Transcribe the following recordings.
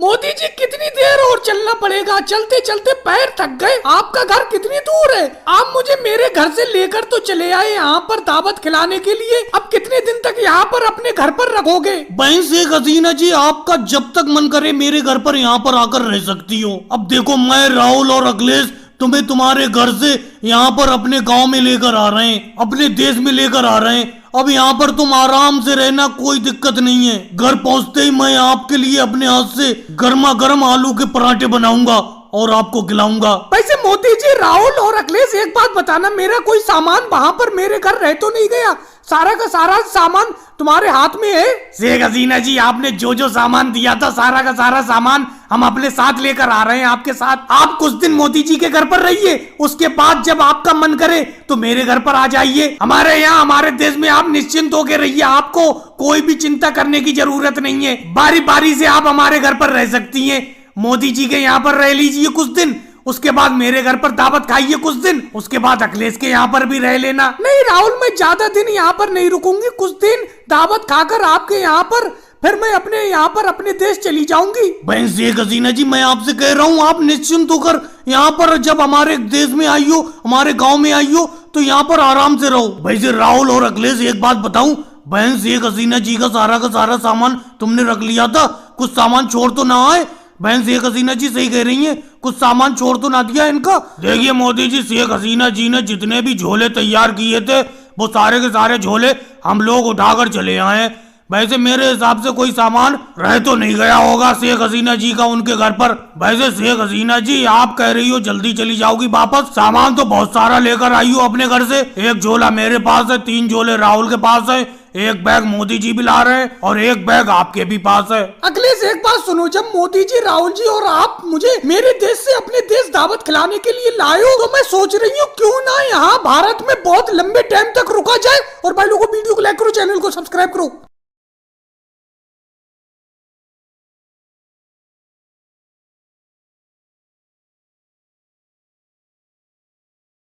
मोदी जी कितनी देर और चलना पड़ेगा? चलते चलते पैर थक गए। आपका घर कितनी दूर है? आप मुझे मेरे घर से लेकर तो चले आए यहाँ पर दावत खिलाने के लिए। अब कितने दिन तक यहाँ पर अपने घर पर रखोगे? बहन शेख हसीना जी, आपका जब तक मन करे मेरे घर पर यहाँ पर आकर रह सकती हो। अब देखो, मैं राहुल और अखिलेश तुम्हें तुम्हारे घर से यहाँ पर अपने गांव में लेकर आ रहे हैं, अपने देश में लेकर आ रहे हैं। अब यहाँ पर तुम आराम से रहना, कोई दिक्कत नहीं है। घर पहुँचते ही मैं आपके लिए अपने हाथ से गर्मा गर्म आलू के पराठे बनाऊंगा और आपको खिलाऊंगा। वैसे मोदी जी, राहुल और अखिलेश, एक बात बताना, मेरा कोई सामान वहाँ पर मेरे घर रह तो नहीं गया? सारा का सारा सामान तुम्हारे हाथ में है? शेख हसीना जी, आपने जो जो सामान दिया था, सारा का सारा सामान हम अपने साथ लेकर आ रहे हैं आपके साथ। आप कुछ दिन मोदी जी के घर पर रहिए, उसके बाद जब आपका मन करे तो मेरे घर पर आ जाइए। हमारे यहाँ, हमारे देश में आप निश्चिंत होकर रहिए, आपको कोई भी चिंता करने की जरूरत नहीं है। बारी बारी से आप हमारे घर पर रह सकती हैं। मोदी जी के यहाँ पर रह लीजिए कुछ दिन, उसके बाद मेरे घर पर दावत खाइए कुछ दिन, उसके बाद अखिलेश के यहाँ पर भी रह लेना। नहीं राहुल, मैं ज्यादा दिन यहाँ पर नहीं रुकूंगी। कुछ दिन दावत खाकर आपके यहाँ पर, फिर मैं अपने यहाँ पर अपने देश चली जाऊंगी। बहन शेख हसीना जी, मैं आपसे कह रहा हूँ, आप निश्चिंत होकर यहाँ पर जब हमारे देश में आई हो, हमारे गाँव में आई हो, तो यहाँ पर आराम से रहो। वैसे राहुल और अखिलेश, एक बात बताऊं, बहन शेख हसीना जी का सारा सामान तुमने रख लिया था? कुछ सामान छोड़ तो ना आए? बहन शेख हसीना जी सही कह रही हैं, कुछ सामान छोड़ तो ना दिया इनका? देखिए मोदी जी, शेख हसीना जी ने जितने भी झोले तैयार किए थे, वो सारे के सारे झोले हम लोग उठाकर चले आए हैं। वैसे मेरे हिसाब से कोई सामान रह तो नहीं गया होगा शेख हसीना जी का उनके घर पर। वैसे शेख हसीना जी, आप कह रही हो जल्दी चली जाओगी वापस, सामान तो बहुत सारा लेकर आई हो अपने घर से। एक झोला मेरे पास है, 3 झोले राहुल के पास है, एक बैग मोदी जी भी ला रहे हैं और एक बैग आपके भी पास है। अखिलेश, एक बात सुनो, जब मोदी जी, राहुल जी और आप मुझे मेरे देश से अपने देश दावत खिलाने के लिए लाए हो, तो मैं सोच रही हूँ क्यों ना यहाँ भारत में बहुत लंबे टाइम तक रुका जाए। और भाई लोगों, वीडियो को लाइक करो, चैनल को सब्सक्राइब करो।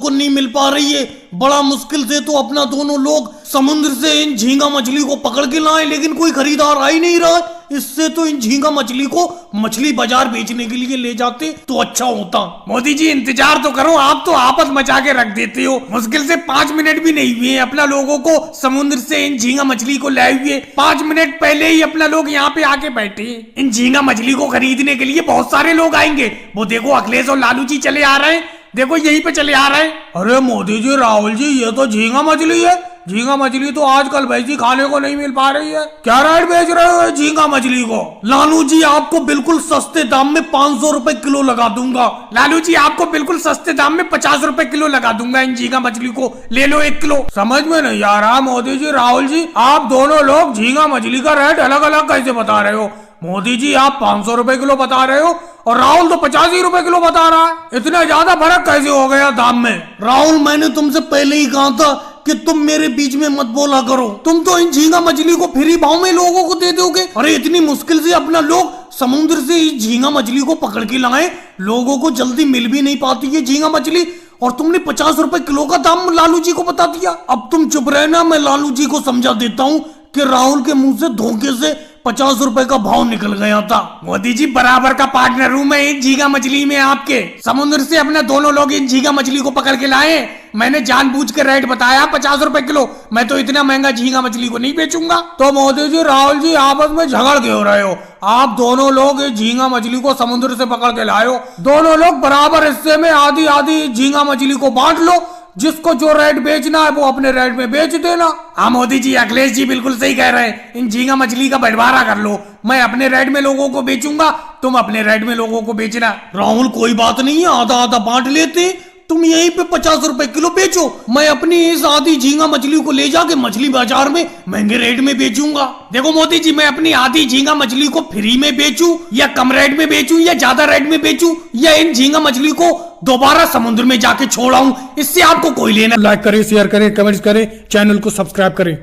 को नहीं मिल पा रही है, बड़ा मुश्किल से तो अपना दोनों लोग समुद्र से इन झींगा मछली को पकड़ के लाए, लेकिन कोई खरीदार आ ही नहीं रहा। इससे तो इन झींगा मछली को मछली बाजार बेचने के लिए ले जाते तो अच्छा होता। मोदी जी, इंतजार तो करो, आप तो आपस मचा के रख देते हो। मुश्किल से 5 मिनट भी नहीं हुए अपना लोगों को समुद्र से इन झींगा मछली को लाए हुए। 5 मिनट पहले ही अपना लोग यहाँ पे आके बैठे। इन झींगा मछली को खरीदने के लिए बहुत सारे लोग आएंगे। वो देखो, अखिलेश और लालू जी चले आ रहे हैं, देखो यहीं पे चले आ रहे हैं। अरे मोदी जी, राहुल जी, ये तो झींगा मछली है। झींगा मछली तो आजकल वैसी खाने को नहीं मिल पा रही है। क्या रेट बेच रहे हो झींगा मछली को? लालू जी, आपको बिल्कुल सस्ते दाम में 500 रुपए किलो लगा दूंगा। लालू जी, आपको बिल्कुल सस्ते दाम में 50 रुपए किलो लगा दूंगा। इन झींगा मछली को ले लो 1 किलो। समझ में नहीं आ रहा मोदी जी, राहुल जी, आप दोनों लोग झींगा मछली का रेट अलग अलग कैसे बता रहे हो? मोदी जी, आप 500 रुपए किलो बता रहे हो और राहुल तो 50 ही रुपए किलो बता रहा है। इतना ज्यादा फर्क कैसे हो गया दाम में? राहुल, मैंने तुमसे पहले ही कहा था कि तुम मेरे बीच में मत बोला करो। तुम तो इन झींगा मछली को फ्री भाव में लोगों को दे दोगे। अरे इतनी मुश्किल से अपना लोग समुद्र से इस झींगा मछली को पकड़ के लाए, लोगों को जल्दी मिल भी नहीं पाती है झींगा मछली, और तुमने 50 रुपए किलो का दाम लालू जी को बता दिया। अब तुम चुप रहना, मैं लालू जी को समझा देता हूँ कि राहुल के मुंह से धोखे से 50 रुपए का भाव निकल गया था। मोदी जी, बराबर का पार्टनर हूँ मैं इन झींगा मछली में आपके। समुद्र से अपने दोनों लोग इन झींगा मछली को पकड़ के लाए। मैंने जानबूझ के रेट बताया 50 रुपए किलो। मैं तो इतना महंगा झींगा मछली को नहीं बेचूंगा। तो मोदी जी, राहुल जी, आपस में झगड़ क्यों रहे हो? आप दोनों लोग इस झींगा मछली को समुद्र से पकड़ के लाए हो, दोनों लोग बराबर हिस्से में आधी आधी झींगा मछली को बांट लो। जिसको जो रेट बेचना है वो अपने रेट में बेच देना। हाँ मोदी जी, अखिलेश जी बिल्कुल सही कह रहे हैं। इन झींगा मछली का बंटवारा कर लो, मैं अपने रेट में लोगों को बेचूंगा, तुम अपने रेट में लोगों को बेचना। राहुल, कोई बात नहीं है, आधा आधा बांट लेते। तुम यहीं पे 50 रुपए किलो बेचो, मैं अपनी इस आधी झींगा मछली को ले जाके मछली बाजार में महंगे रेट में बेचूंगा। देखो मोदी जी, मैं अपनी आधी झींगा मछली को फ्री में बेचूं या कम रेट में बेचूं या ज्यादा रेट में बेचूं या इन झींगा मछली को दोबारा समुद्र में जाके छोड़ाऊं, इससे आपको कोई लेना। लाइक करें, शेयर करें, कमेंट्स करें, चैनल को सब्सक्राइब करें।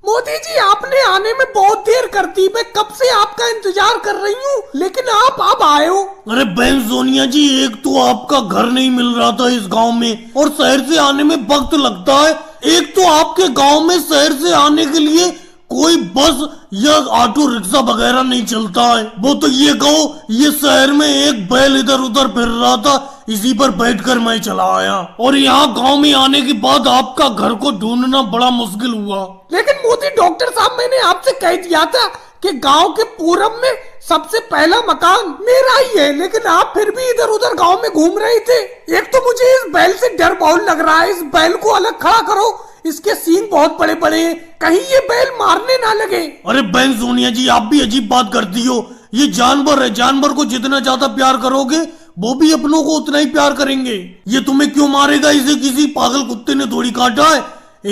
मोदी जी, आपने आने में बहुत देर कर दी। मैं कब से आपका इंतजार कर रही हूँ, लेकिन आप अब आए हो। अरे बहन सोनिया जी, एक तो आपका घर नहीं मिल रहा था इस गांव में, और शहर से आने में वक्त लगता है। एक तो आपके गांव में शहर से आने के लिए कोई बस या ऑटो रिक्शा वगैरह नहीं चलता है। वो तो ये कहो, ये शहर में एक बैल इधर उधर फिर रहा था, इसी पर बैठकर मैं चला आया। और यहाँ गांव में आने के बाद आपका घर को ढूंढना बड़ा मुश्किल हुआ। लेकिन मोदी डॉक्टर साहब, मैंने आपसे कह दिया था कि गांव के पूरब में सबसे पहला मकान मेरा ही है, लेकिन आप फिर भी इधर उधर गांव में घूम रहे थे। एक तो मुझे इस बैल से डर बहुत लग रहा है। इस बैल को अलग खड़ा करो, इसके सींग बहुत बड़े बड़े हैं, कहीं ये बैल मारने ना लगे। अरे बहन सोनिया जी, आप भी अजीब बात करती हो। ये जानवर है, जानवर को जितना ज्यादा प्यार करोगे वो भी अपनों को उतना ही प्यार करेंगे। ये तुम्हें क्यों मारेगा? इसे किसी पागल कुत्ते ने थोड़ी काटा है।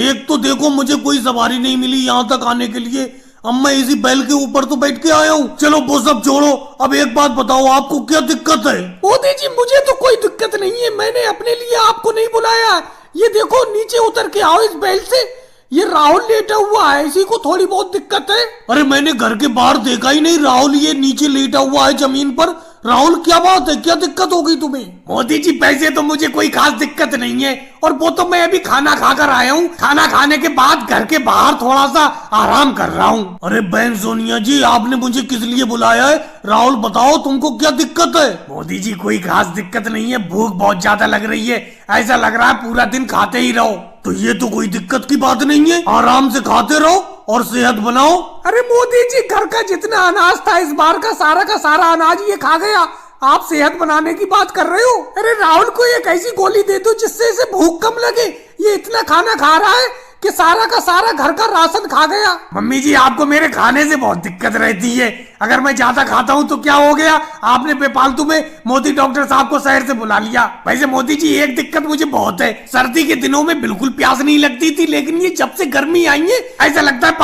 एक तो देखो, मुझे कोई सवारी नहीं मिली यहाँ तक आने के लिए, अब मैं इसी बैल के ऊपर तो बैठ के आया हूँ। चलो वो सब छोड़ो, अब एक बात बताओ, आपको क्या दिक्कत है? मोदी जी, मुझे तो कोई दिक्कत नहीं है, मैंने अपने लिए आपको नहीं बुलाया। ये देखो, नीचे उतर के आओ इस बैल से। ये राहुल लेटा हुआ है, इसी को थोड़ी बहुत दिक्कत है। अरे मैंने घर के बाहर देखा ही नहीं राहुल, ये नीचे लेटा हुआ है जमीन पर। राहुल क्या बात है, क्या दिक्कत हो गई तुम्हें? मोदी जी, पैसे तो मुझे कोई खास दिक्कत नहीं है, और वो तो मैं अभी खाना खाकर आया हूँ। खाना खाने के बाद घर के बाहर थोड़ा सा आराम कर रहा हूँ। अरे बहन सोनिया जी, आपने मुझे किस लिए बुलाया है? राहुल बताओ, तुमको क्या दिक्कत है? मोदी जी, कोई खास दिक्कत नहीं है, भूख बहुत ज्यादा लग रही है, ऐसा लग रहा है पूरा दिन खाते ही रहो। तो ये तो कोई दिक्कत की बात नहीं है, आराम से खाते रहो और सेहत बनाओ। अरे मोदी जी, घर का जितना अनाज था इस बार का सारा अनाज ये खा गया, आप सेहत बनाने की बात कर रहे हो? अरे राहुल को एक ऐसी गोली दे दो जिससे इसे भूख कम लगे। ये इतना खाना खा रहा है कि सारा का सारा घर का राशन खा गया। मम्मी जी, आपको मेरे खाने से बहुत दिक्कत रहती है, अगर मैं ज्यादा खाता हूँ तो क्या हो गया? आपने बेफालतू में मोदी डॉक्टर साहब को शहर से बुला लिया। वैसे मोदी जी, एक दिक्कत मुझे बहुत है, सर्दी के दिनों में बिल्कुल प्यास नहीं लगती थी, लेकिन ये जब से गर्मी आई है ऐसा लगता है